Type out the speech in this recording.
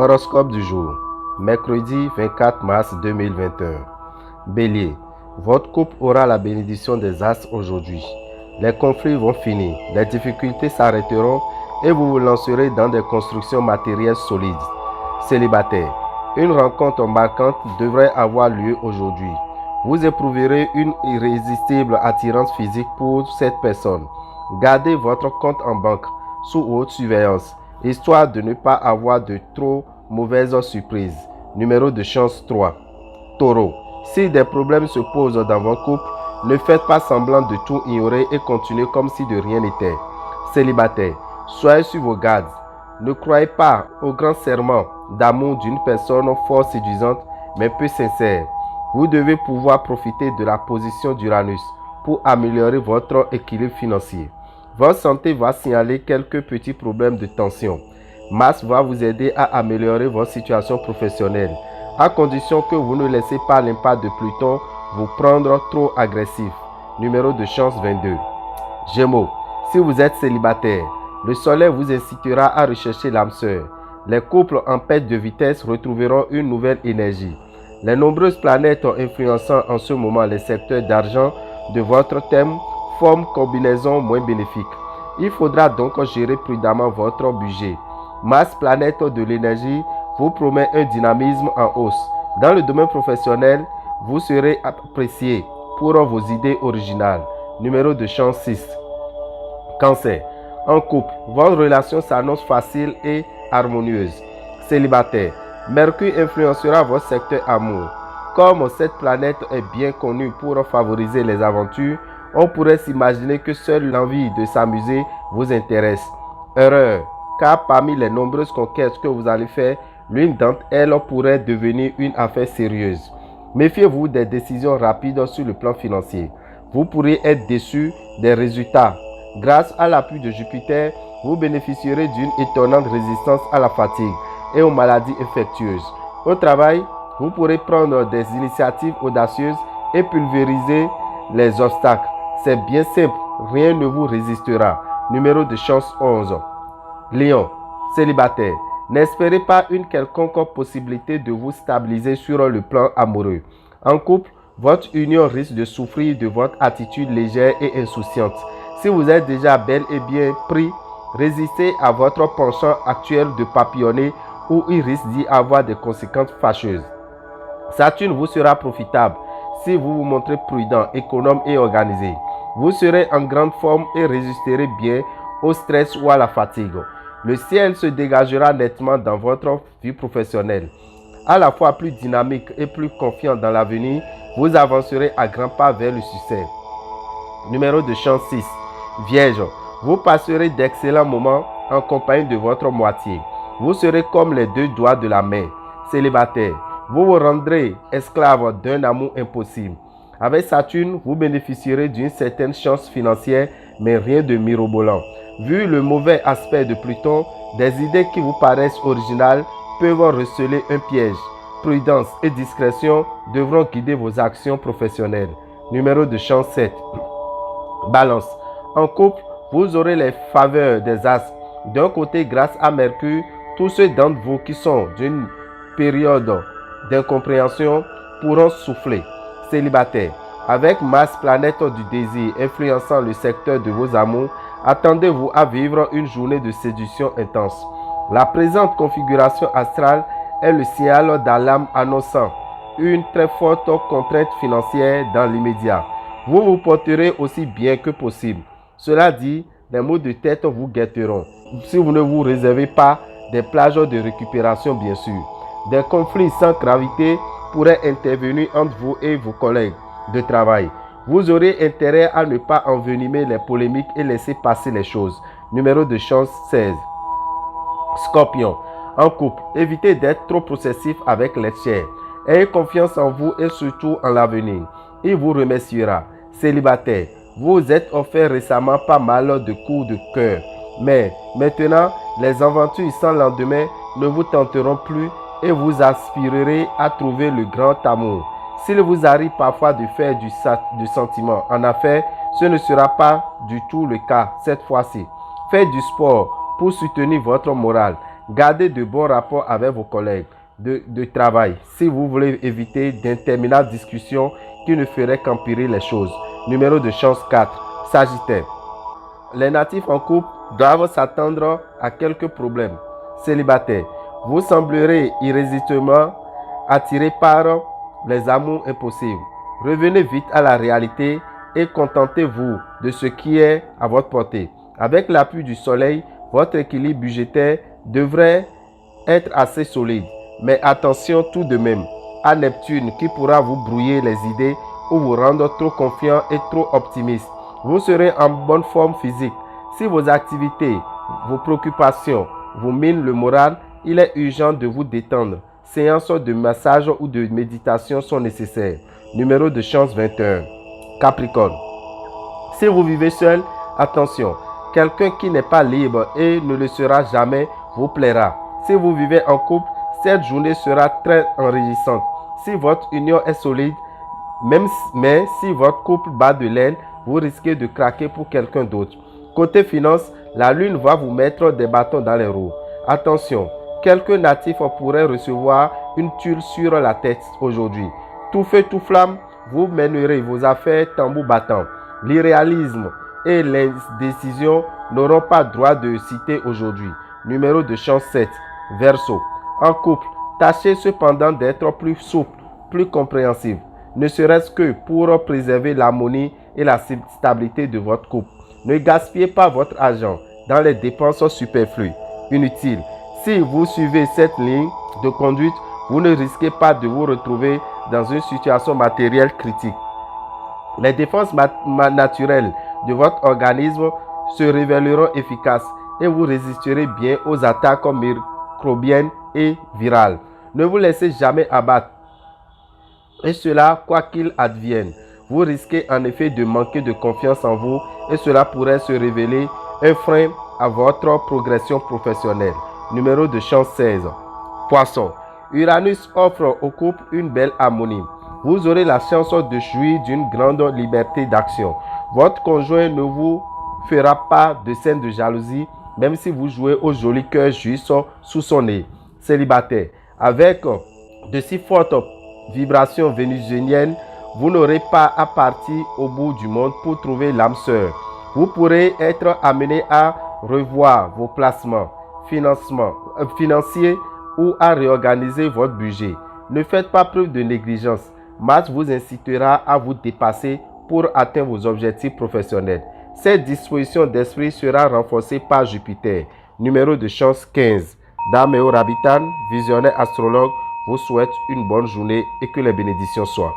Horoscope du jour, mercredi 24 mars 2021. Bélier, votre couple aura la bénédiction des astres aujourd'hui. Les conflits vont finir, les difficultés s'arrêteront et vous vous lancerez dans des constructions matérielles solides. Célibataire, une rencontre embarquante devrait avoir lieu aujourd'hui. Vous éprouverez une irrésistible attirance physique pour cette personne. Gardez votre compte en banque sous haute surveillance, histoire de ne pas avoir de trop mauvaises surprises. Numéro de chance 3. Taureau, si des problèmes se posent dans votre couple, ne faites pas semblant de tout ignorer et continuez comme si de rien n'était. Célibataire, soyez sur vos gardes. Ne croyez pas au grand serment d'amour d'une personne fort séduisante mais peu sincère. Vous devez pouvoir profiter de la position d'Uranus pour améliorer votre équilibre financier. Votre santé va signaler quelques petits problèmes de tension. Mars va vous aider à améliorer votre situation professionnelle, à condition que vous ne laissez pas l'impact de Pluton vous prendre trop agressif. Numéro de chance 22. Gémeaux, si vous êtes célibataire, le soleil vous incitera à rechercher l'âme sœur. Les couples en perte de vitesse retrouveront une nouvelle énergie. Les nombreuses planètes influençant en ce moment les secteurs d'argent de votre thème forment combinaison moins bénéfique. Il faudra donc gérer prudemment votre budget. Mars, planète de l'énergie, vous promet un dynamisme en hausse. Dans le domaine professionnel, vous serez apprécié pour vos idées originales. Numéro de chance 6. Cancer. En couple, votre relation s'annonce facile et harmonieuse. Célibataire, Mercure influencera votre secteur amour. Comme cette planète est bien connue pour favoriser les aventures, on pourrait s'imaginer que seule l'envie de s'amuser vous intéresse. Erreur, car parmi les nombreuses conquêtes que vous allez faire, l'une d'entre elles pourrait devenir une affaire sérieuse. Méfiez-vous des décisions rapides sur le plan financier. Vous pourriez être déçu des résultats. Grâce à l'appui de Jupiter, vous bénéficierez d'une étonnante résistance à la fatigue et aux maladies infectieuses. Au travail, vous pourrez prendre des initiatives audacieuses et pulvériser les obstacles. C'est bien simple, rien ne vous résistera. Numéro de chance 11. Lion, célibataire, n'espérez pas une quelconque possibilité de vous stabiliser sur le plan amoureux. En couple, votre union risque de souffrir de votre attitude légère et insouciante. Si vous êtes déjà bel et bien pris, résistez à votre penchant actuel de papillonner où il risque d'y avoir des conséquences fâcheuses. Saturne vous sera profitable si vous vous montrez prudent, économe et organisé. Vous serez en grande forme et résisterez bien au stress ou à la fatigue. Le ciel se dégagera nettement dans votre vie professionnelle. À la fois plus dynamique et plus confiant dans l'avenir, vous avancerez à grands pas vers le succès. Numéro de chance 6. Vierge, vous passerez d'excellents moments en compagnie de votre moitié. Vous serez comme les deux doigts de la main. Célibataire, vous vous rendrez esclave d'un amour impossible. Avec Saturne, vous bénéficierez d'une certaine chance financière, mais rien de mirobolant. Vu le mauvais aspect de Pluton, des idées qui vous paraissent originales peuvent receler un piège. Prudence et discrétion devront guider vos actions professionnelles. Numéro de chance 7. Balance. En couple, vous aurez les faveurs des astres. D'un côté, grâce à Mercure, tous ceux d'entre vous qui sont d'une période d'incompréhension pourront souffler. Célibataire, avec Mars, planète du désir, influençant le secteur de vos amours, attendez-vous à vivre une journée de séduction intense. La présente configuration astrale est le signal d'alarme annonçant une très forte contrainte financière dans l'immédiat. Vous vous porterez aussi bien que possible. Cela dit, les maux de tête vous guetteront, si vous ne vous réservez pas des plages de récupération bien sûr. Des conflits sans gravité pourraient intervenir entre vous et vos collègues de travail. Vous aurez intérêt à ne pas envenimer les polémiques et laisser passer les choses. Numéro de chance 16. Scorpion, en couple, évitez d'être trop possessif avec les chers. Ayez confiance en vous et surtout en l'avenir. Il vous remerciera. Célibataire, vous êtes offert récemment pas mal de coups de cœur. Mais maintenant, les aventures sans lendemain ne vous tenteront plus et vous aspirerez à trouver le grand amour. S'il vous arrive parfois de faire du sentiment en affaires, ce ne sera pas du tout le cas cette fois-ci. Faites du sport pour soutenir votre morale. Gardez de bons rapports avec vos collègues de travail si vous voulez éviter d'interminables discussions qui ne feraient qu'empirer les choses. Numéro de chance 4. Sagittaire. Les natifs en couple doivent s'attendre à quelques problèmes. Célibataire. Vous semblerez irrésistiblement attiré par les amours impossibles. Revenez vite à la réalité et contentez-vous de ce qui est à votre portée. Avec l'appui du soleil, votre équilibre budgétaire devrait être assez solide. Mais attention tout de même à Neptune qui pourra vous brouiller les idées ou vous rendre trop confiant et trop optimiste. Vous serez en bonne forme physique. Si vos activités, vos préoccupations vous minent le moral, il est urgent de vous détendre. Séances de massage ou de méditation sont nécessaires. Numéro de chance 21. Capricorne. Si vous vivez seul, attention, quelqu'un qui n'est pas libre et ne le sera jamais vous plaira. Si vous vivez en couple, cette journée sera très enrichissante. Si votre union est solide, mais si votre couple bat de l'aile, vous risquez de craquer pour quelqu'un d'autre. Côté finance, la lune va vous mettre des bâtons dans les roues. Attention, quelques natifs pourraient recevoir une tuile sur la tête aujourd'hui. Tout feu, tout flamme, vous mènerez vos affaires tambour battant. L'irréalisme et l'indécision n'auront pas droit de citer aujourd'hui. Numéro de chance 7. Verseau. En couple, tâchez cependant d'être plus souple, plus compréhensif, ne serait-ce que pour préserver l'harmonie et la stabilité de votre couple. Ne gaspillez pas votre argent dans les dépenses superflues, inutiles. Si vous suivez cette ligne de conduite, vous ne risquez pas de vous retrouver dans une situation matérielle critique. Les défenses naturelles de votre organisme se révéleront efficaces et vous résisterez bien aux attaques microbiennes et virales. Ne vous laissez jamais abattre. Et cela, quoi qu'il advienne, vous risquez en effet de manquer de confiance en vous et cela pourrait se révéler un frein à votre progression professionnelle. Numéro de chance 16. Poisson. Uranus offre au couple une belle harmonie. Vous aurez la chance de jouir d'une grande liberté d'action. Votre conjoint ne vous fera pas de scène de jalousie, même si vous jouez au joli cœur juste sous son nez. Célibataire. Avec de si fortes vibrations vénusiennes, vous n'aurez pas à partir au bout du monde pour trouver l'âme sœur. Vous pourrez être amené à revoir vos placements financiers ou à réorganiser votre budget. Ne faites pas preuve de négligence. Mars vous incitera à vous dépasser pour atteindre vos objectifs professionnels. Cette disposition d'esprit sera renforcée par Jupiter. Numéro de chance 15. Dameo Rabitan, visionnaire astrologue, vous souhaite une bonne journée et que les bénédictions soient.